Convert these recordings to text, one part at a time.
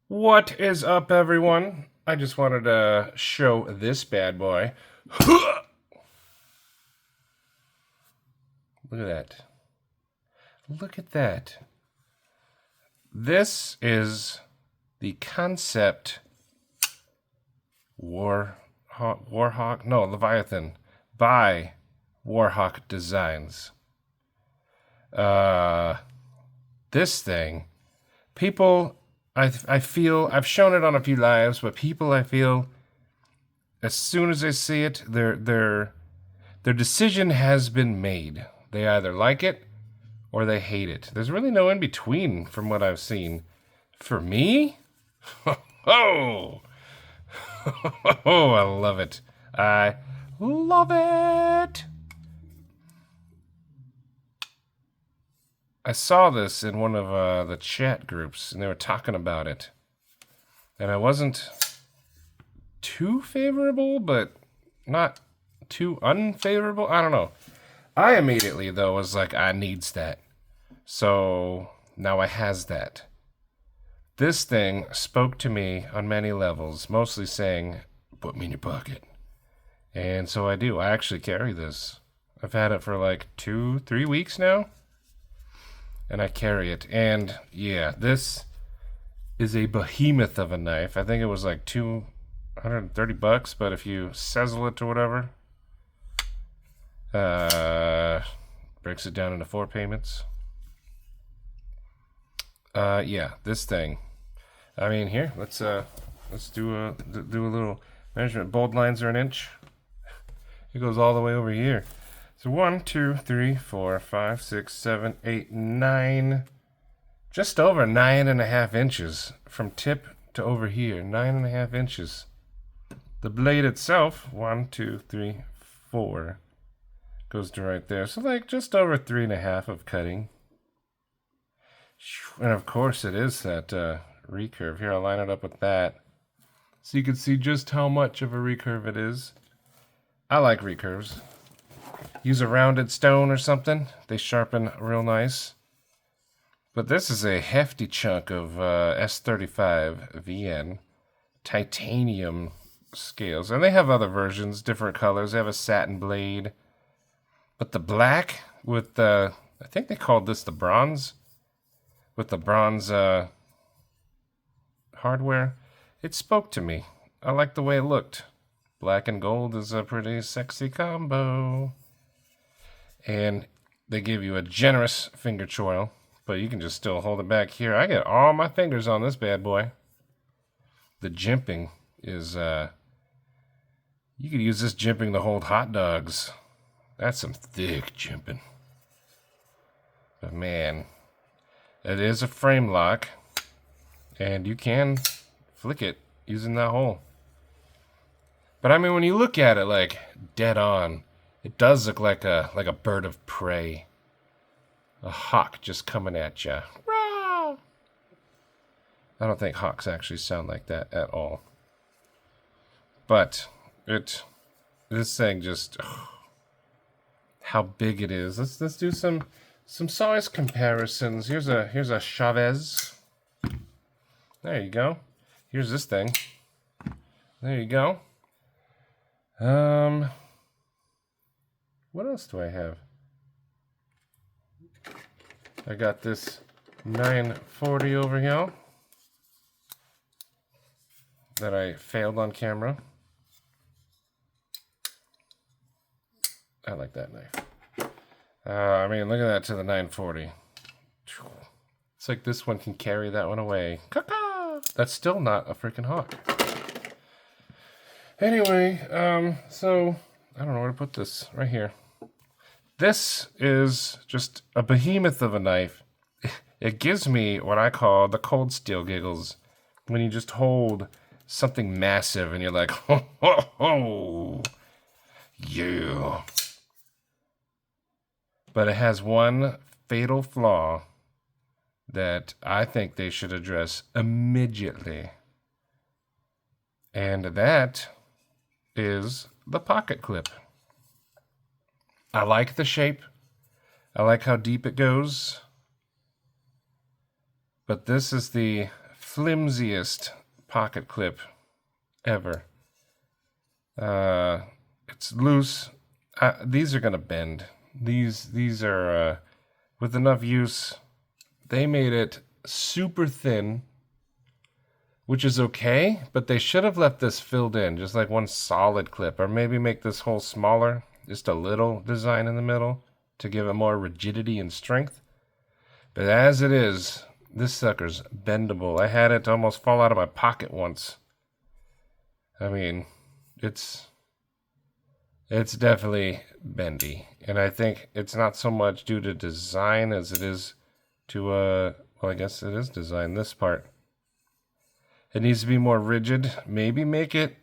What is up, everyone? I just wanted to show this bad boy. Look at that. Look at that. This is the Kansept Leviathan by Warhawk Designs. This thing, people, I feel I've shown it on a few lives, but people, I feel, as soon as they see it, their decision has been made. They either like it or they hate it. There's really no in between from what I've seen. For me, oh, oh, I love it. I love it. I saw this in one of the chat groups, and they were talking about it. And I wasn't too favorable, but not too unfavorable. I don't know. I immediately, though, was like, I needs that. So now I has that. This thing spoke to me on many levels, mostly saying, put me in your pocket. And so I do. I actually carry this. I've had it for like 2-3 weeks now. And I carry it. And yeah, this is a behemoth of a knife. I think it was like $230, but if you sizzle it or whatever, breaks it down into 4 payments. Yeah, this thing. I mean, here, let's do a little measurement. Bold lines are 1 inch. It goes all the way over here. So 1, 2, 3, 4, 5, 6, 7, 8, 9. Just over 9.5 inches from tip to over here. 9.5 inches. The blade itself, 1, 2, 3, 4, goes to right there. So like just over 3.5 of cutting. And of course it is that recurve. Here, I'll line it up with that, so you can see just how much of a recurve it is. I like recurves. Use a rounded stone or something. They sharpen real nice. But this is a hefty chunk of S35 VN titanium scales. And they have other versions, different colors. They have a satin blade. But the black with the, I think they called this the bronze. With the bronze hardware, it spoke to me. I liked the way it looked. Black and gold is a pretty sexy combo. And they give you a generous finger choil, but you can just still hold it back here. I get all my fingers on this bad boy. The jimping is, you could use this jimping to hold hot dogs. That's some thick jimping. But man, it is a frame lock, and you can flick it using that hole. But I mean, when you look at it like dead on, it does look like a bird of prey. A hawk just coming at you. I don't think hawks actually sound like that at all. But this thing just, how big it is. Let's do some size comparisons. Here's a Chavez. There you go. Here's this thing. There you go. What else do I have? I got this 940 over here that I failed on camera. I like that knife. I mean, look at that to the 940. It's like this one can carry that one away. Caca! That's still not a freaking hawk. Anyway, so I don't know where to put this. Right here. This is just a behemoth of a knife. It gives me what I call the cold steel giggles. When you just hold something massive and you're like, ho, ho, ho. Yeah. But it has one fatal flaw that I think they should address immediately. And that is the pocket clip. I like the shape. I like how deep it goes. But this is the flimsiest pocket clip ever. It's loose. These are gonna bend. These are with enough use. They made it super thin, which is okay, but they should have left this filled in, just like one solid clip, or maybe make this hole smaller, just a little design in the middle to give it more rigidity and strength. But as it is, this sucker's bendable. I had it almost fall out of my pocket once. I mean, it's definitely bendy. And I think it's not so much due to design as it is to, well, I guess it is design, this part. It needs to be more rigid. Maybe make it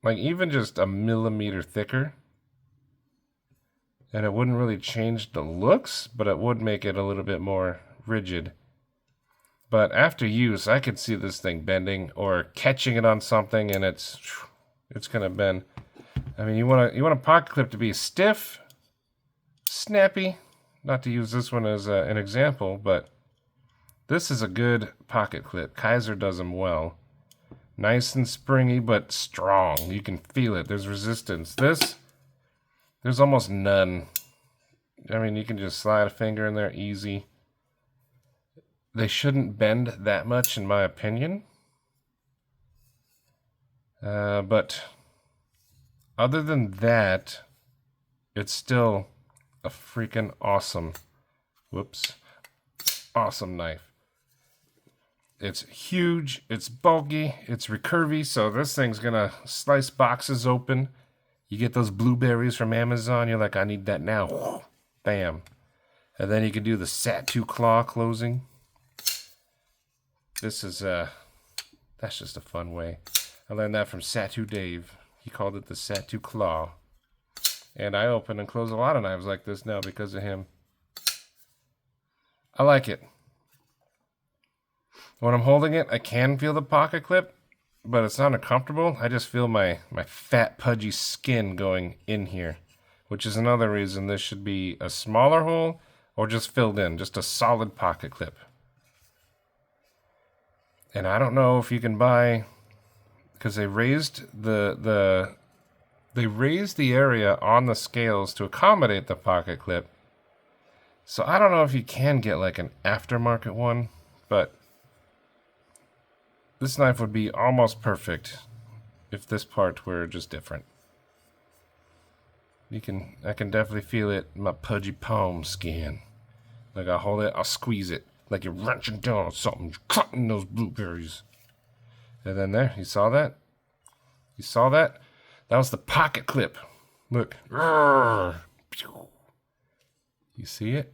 like even just a millimeter thicker. And it wouldn't really change the looks, but it would make it a little bit more rigid. But after use, I could see this thing bending or catching it on something, and it's gonna bend. I mean, you want a pocket clip to be stiff, snappy. Not to use this one as an example, but this is a good pocket clip. Kaiser does them well. Nice and springy, but strong. You can feel it. There's resistance. This, there's almost none. I mean, you can just slide a finger in there easy. They shouldn't bend that much, in my opinion. But other than that, it's still a freaking awesome, awesome knife. It's huge, it's bulky, it's recurvy, so this thing's gonna slice boxes open. You get those blueberries from Amazon, you're like, I need that now. Bam. And then you can do the Sat2 claw closing. This is, that's just a fun way. I learned that from Sat2 Dave. He called it the Sat2 claw. And I open and close a lot of knives like this now because of him. I like it. When I'm holding it, I can feel the pocket clip, but it's not uncomfortable. I just feel my fat, pudgy skin going in here, which is another reason this should be a smaller hole or just filled in, just a solid pocket clip. And I don't know if you can buy, because they raised the area on the scales to accommodate the pocket clip. So I don't know if you can get like an aftermarket one, but this knife would be almost perfect if this part were just different. I can definitely feel it in my pudgy palm skin. Like I hold it, I'll squeeze it. Like you're wrenching down on something, you're cutting those blueberries. And then there, you saw that? You saw that? That was the pocket clip. Look. You see it?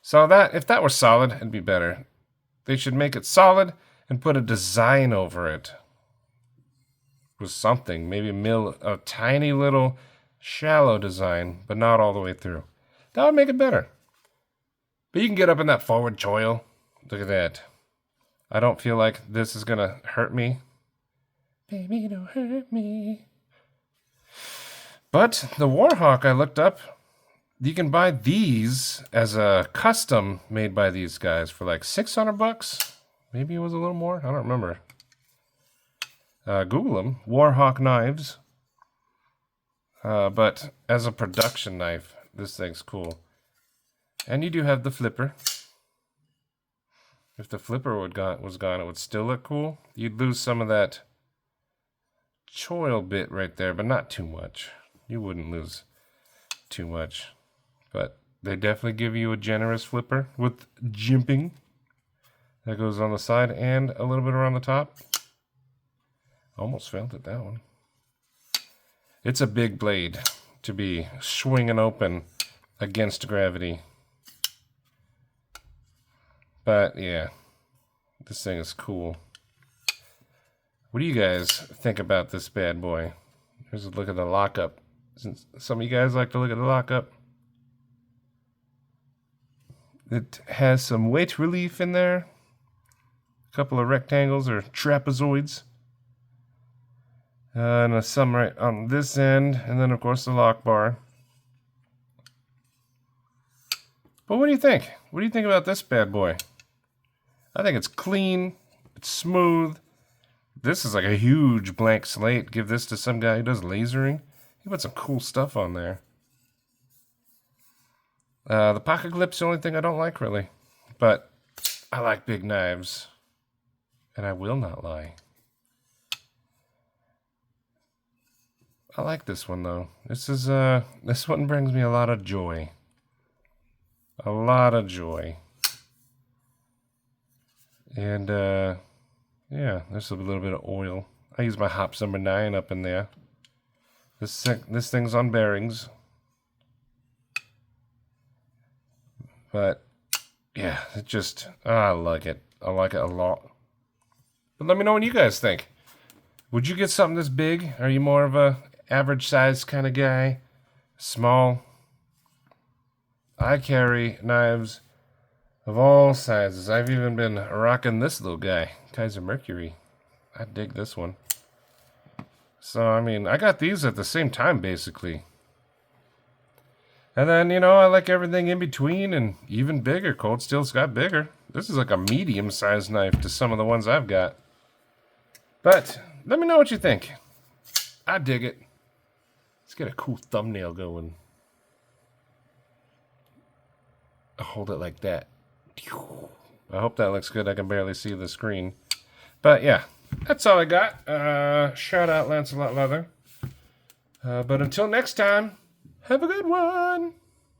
So that, if that were solid, it'd be better. They should make it solid and put a design over it. With something, maybe a tiny little shallow design, but not all the way through. That would make it better. But you can get up in that forward choil. Look at that. I don't feel like this is gonna hurt me. Baby, don't hurt me. But the Warhawk I looked up, you can buy these as a custom made by these guys for like $600. Maybe it was a little more. I don't remember. Google them. Warhawk knives. But as a production knife, this thing's cool. And you do have the flipper. If the flipper was gone, it would still look cool. You'd lose some of that choil bit right there, but not too much. You wouldn't lose too much. But they definitely give you a generous flipper with jimping. That goes on the side and a little bit around the top. Almost failed at that one. It's a big blade to be swinging open against gravity. But yeah, this thing is cool. What do you guys think about this bad boy? Here's a look at the lockup. Since some of you guys like to look at the lockup. It has some weight relief in there. A couple of rectangles or trapezoids. And some right on this end. And then, of course, the lock bar. But what do you think? What do you think about this bad boy? I think it's clean. It's smooth. This is like a huge blank slate. Give this to some guy who does lasering. He put some cool stuff on there. The pocket clip's the only thing I don't like, really. But I like big knives. And I will not lie. I like this one, though. This one brings me a lot of joy. A lot of joy. And, yeah, there's a little bit of oil. I use my hops number 9 up in there. This thing's on bearings. But, yeah, I like it. I like it a lot. But let me know what you guys think. Would you get something this big? Are you more of a average size kind of guy? Small? I carry knives of all sizes. I've even been rocking this little guy, Kaiser Mercury. I dig this one. So, I mean, I got these at the same time, basically. And then, I like everything in between and even bigger. Cold Steel's got bigger. This is like a medium-sized knife to some of the ones I've got. But let me know what you think. I dig it. Let's get a cool thumbnail going. I'll hold it like that. I hope that looks good. I can barely see the screen. But yeah, that's all I got. Shout out Lancelot Leather. But until next time, have a good one.